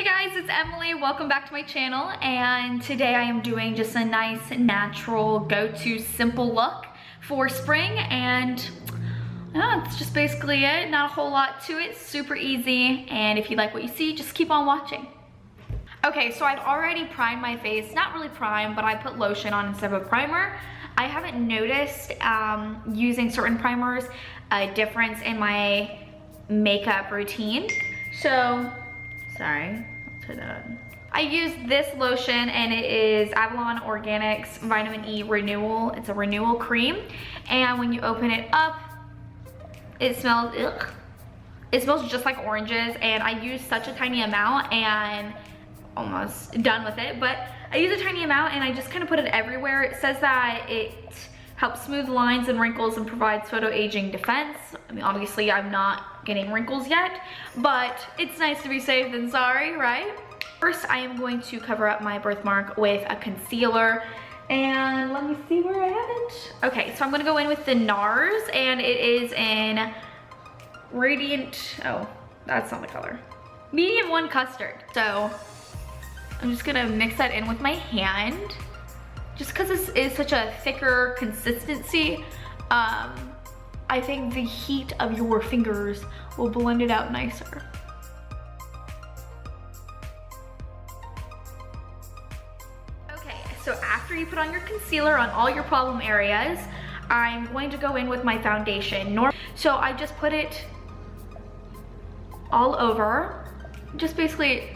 Hey guys, it's Emily. Welcome back to my channel, and today I am doing just a nice natural go-to simple look for spring, and it's just basically it. Not a whole lot to it, super easy, and if you like what you see, just keep on watching. Okay, so I've already primed my face, not really primed, but I put lotion on instead of a primer. I haven't noticed using certain primers a difference in my makeup routine, so sorry, let's turn that on. I use this lotion and it is Avalon Organics Vitamin E Renewal. It's a renewal cream, and when you open it up, it smells, it smells just like oranges, and I use such a tiny amount and almost done with it, but I use a tiny amount and I just kind of put it everywhere. It says that it helps smooth lines and wrinkles and provides photo aging defense. I mean, obviously I'm not getting wrinkles yet, but it's nice to be safe than sorry, right? First, I am going to cover up my birthmark with a concealer, and let me see where I have it. Okay, so I'm gonna go in with the NARS, and it is in Radiant, oh, that's not the color. Medium 1 Custard. So I'm just gonna mix that in with my hand. Just because this is such a thicker consistency, I think the heat of your fingers will blend it out nicer. Okay, so after you put on your concealer on all your problem areas, I'm going to go in with my foundation. So I just put it all over, just basically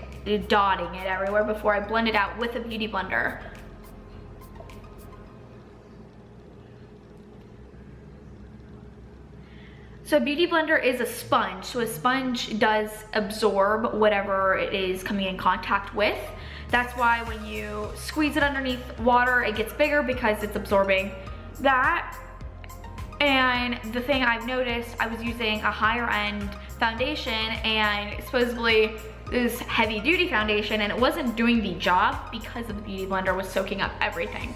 dotting it everywhere before I blend it out with a beauty blender. So a beauty blender is a sponge, so a sponge does absorb whatever it is coming in contact with. That's why when you squeeze it underneath water, it gets bigger because it's absorbing that. And the thing I've noticed, I was using a higher end foundation, and supposedly this heavy duty foundation, and it wasn't doing the job because of the beauty blender was soaking up everything.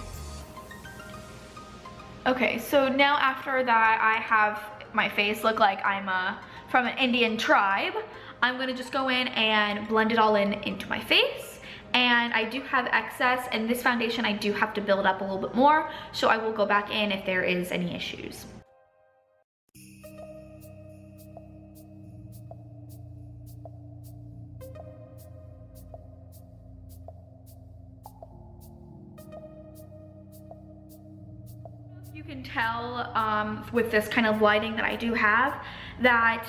Okay, so now after that I have my face look like I'm from an Indian tribe, I'm gonna just go in and blend it all into my face. And I do have excess, and this foundation I do have to build up a little bit more, so I will go back in if there is any issues. You can tell with this kind of lighting that I do have that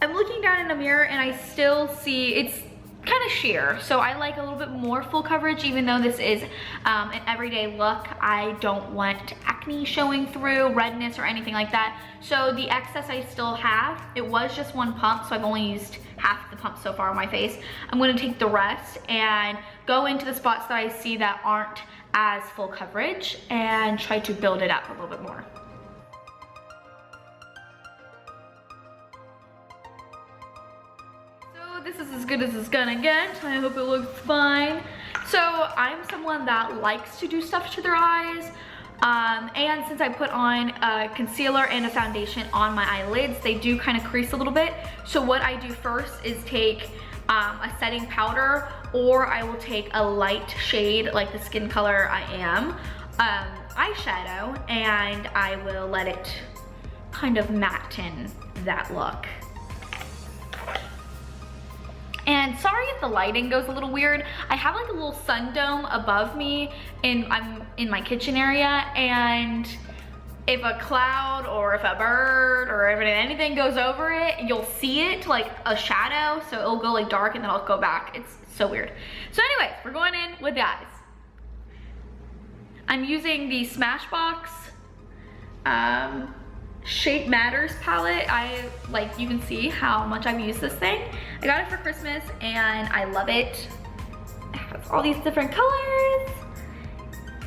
I'm looking down in a mirror and I still see it's kind of sheer. So I like a little bit more full coverage, even though this is an everyday look. I don't want acne showing through, redness or anything like that. So the excess I still have, it was just one pump, so I've only used half the pump so far on my face. I'm gonna take the rest and go into the spots that I see that aren't as full coverage and try to build it up a little bit more. So this is as good as it's gonna get. I hope it looks fine. So I'm someone that likes to do stuff to their eyes, and since I put on a concealer and a foundation on my eyelids, they do kind of crease a little bit. So what I do first is take a setting powder, or I will take a light shade like the skin color I am, eyeshadow, and I will let it kind of matten that look. And sorry if the lighting goes a little weird. I have like a little sun dome above me, and I'm in my kitchen area, and if a cloud or if a bird or if anything goes over it, you'll see it like a shadow, so it'll go like dark and then I'll go back. It's so weird. So anyways, we're going in with the eyes. I'm using the Smashbox Shape Matters palette. You can see how much I've used this thing. I got it for Christmas and I love it. It has all these different colors.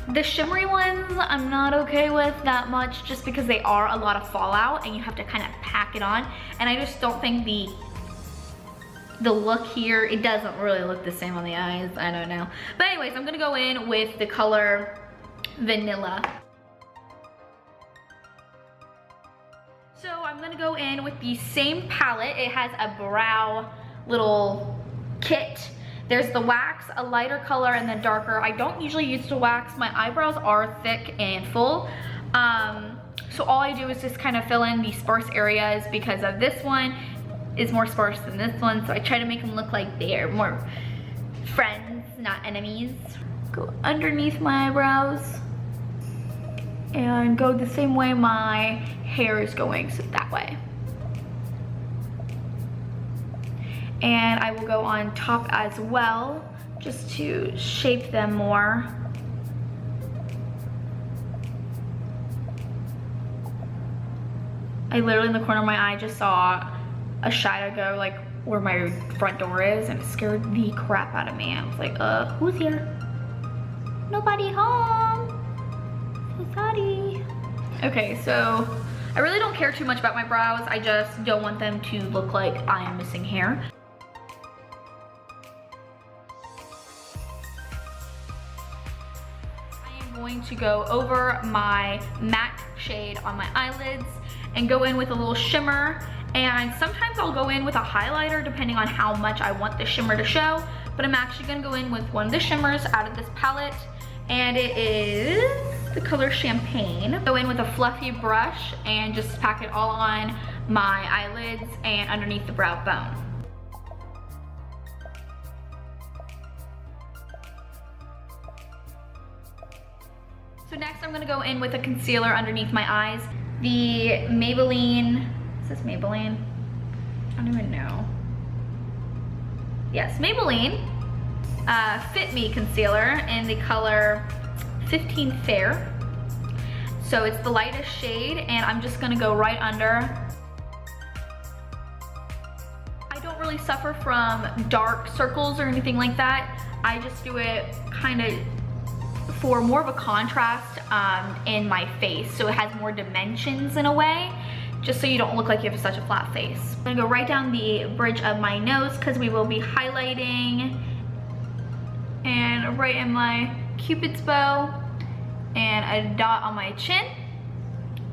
The shimmery ones I'm not okay with that much, just because they are a lot of fallout and you have to kind of pack it on, and I just don't think the look here, it doesn't really look the same on the eyes. I don't know. But anyways, I'm gonna go in with the color Vanilla. So I'm gonna go in with the same palette. It has a brow little kit, There's the wax, a lighter color, and then darker. I don't usually use the wax. My eyebrows are thick and full. So all I do is just kind of fill in the sparse areas because of this one is more sparse than this one. So I try to make them look like they're more friends, not enemies. Go underneath my eyebrows and go the same way my hair is going, so that way. And I will go on top as well, just to shape them more. I literally in the corner of my eye just saw a shadow go like where my front door is, and it scared the crap out of me. I was like, who's here? Nobody home. So sorry. Okay, so I really don't care too much about my brows. I just don't want them to look like I am missing hair. I am going to go over my matte shade on my eyelids and go in with a little shimmer, and sometimes I'll go in with a highlighter depending on how much I want the shimmer to show, but I'm actually gonna go in with one of the shimmers out of this palette, and it is the color Champagne. Go in with a fluffy brush and just pack it all on my eyelids and underneath the brow bone. So next I'm gonna go in with a concealer underneath my eyes. The Maybelline, is this Maybelline? I don't even know. Yes, Maybelline Fit Me Concealer in the color 15 Fair. So it's the lightest shade, and I'm just gonna go right under. I don't really suffer from dark circles or anything like that. I just do it kind of for more of a contrast in my face, so it has more dimensions in a way, just so you don't look like you have such a flat face. I'm gonna go right down the bridge of my nose because we will be highlighting, and right in my cupid's bow, and a dot on my chin.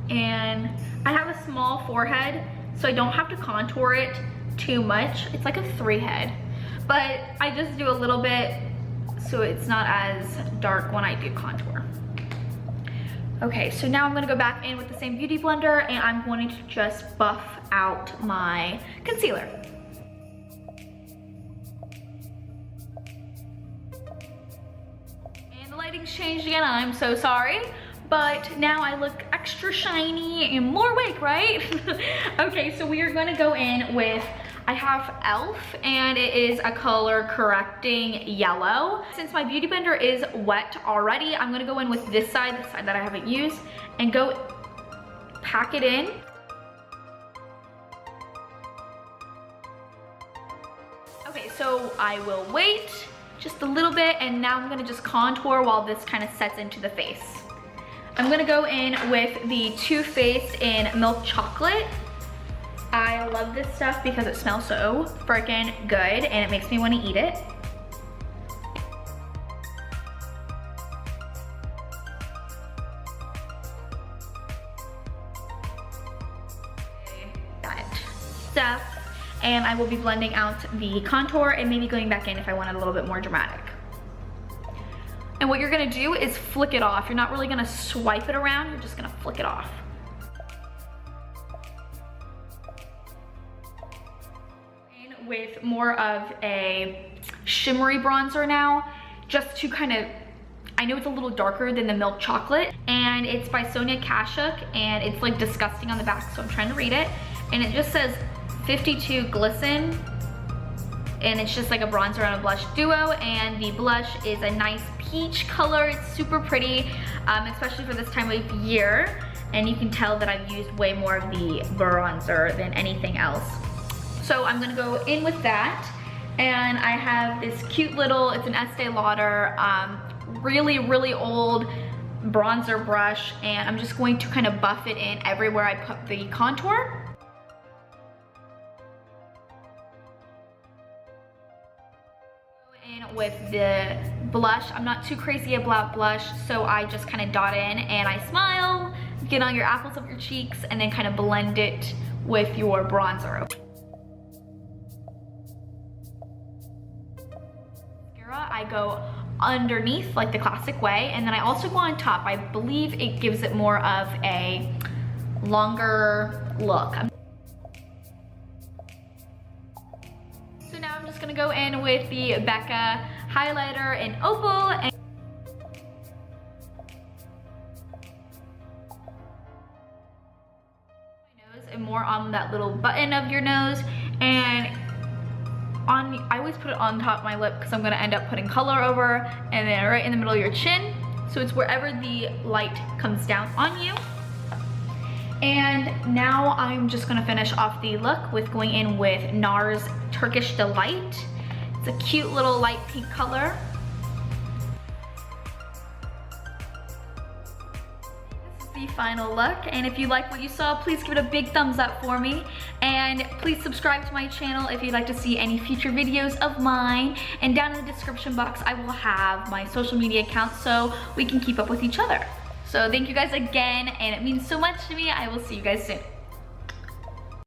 And I have a small forehead, so I don't have to contour it too much. It's like a 3 head, but I just do a little bit so it's not as dark when I do contour. Okay, so now I'm gonna go back in with the same beauty blender, and I'm going to just buff out my concealer. And the lighting's changed again, I'm so sorry. But now I look extra shiny and more awake, right? Okay, so we are gonna go in with, I have e.l.f. and it is a color correcting yellow. Since my beauty blender is wet already, I'm gonna go in with this side, the side that I haven't used, and go pack it in. Okay, so I will wait just a little bit, and now I'm gonna just contour while this kind of sets into the face. I'm gonna go in with the Too Faced in Milk Chocolate. I love this stuff because it smells so freaking good and it makes me want to eat it. That stuff, and I will be blending out the contour and maybe going back in if I want it a little bit more dramatic. And what you're gonna do is flick it off. You're not really gonna swipe it around, you're just gonna flick it off. With more of a shimmery bronzer now, just to kind of, I know it's a little darker than the Milk Chocolate, and it's by Sonia Kashuk, and it's like disgusting on the back, so I'm trying to read it. And it just says 52 Glisten, and it's just like a bronzer and a blush duo, and the blush is a nice peach color. It's super pretty, especially for this time of year, and you can tell that I've used way more of the bronzer than anything else. So I'm gonna go in with that, and I have this cute little, it's an Estee Lauder, really old bronzer brush, and I'm just going to kind of buff it in everywhere I put the contour. With the blush, I'm not too crazy about blush, so I just kind of dot in and I smile, get on your apples of your cheeks, and then kind of blend it with your bronzer. I go underneath like the classic way, and then I also go on top. I believe it gives it more of a longer look. So now I'm just gonna go in with the Becca highlighter in Opal and and more on that little button of your nose, and I always put it on top of my lip because I'm gonna end up putting color over, and then right in the middle of your chin, so it's wherever the light comes down on you. And now I'm just gonna finish off the look with going in with NARS Turkish Delight. It's a cute little light pink color. The final look, and if you like what you saw, please give it a big thumbs up for me, and please subscribe to my channel if you'd like to see any future videos of mine, and down in the description box I will have my social media accounts so we can keep up with each other. So thank you guys again, and it means so much to me. I will see you guys soon.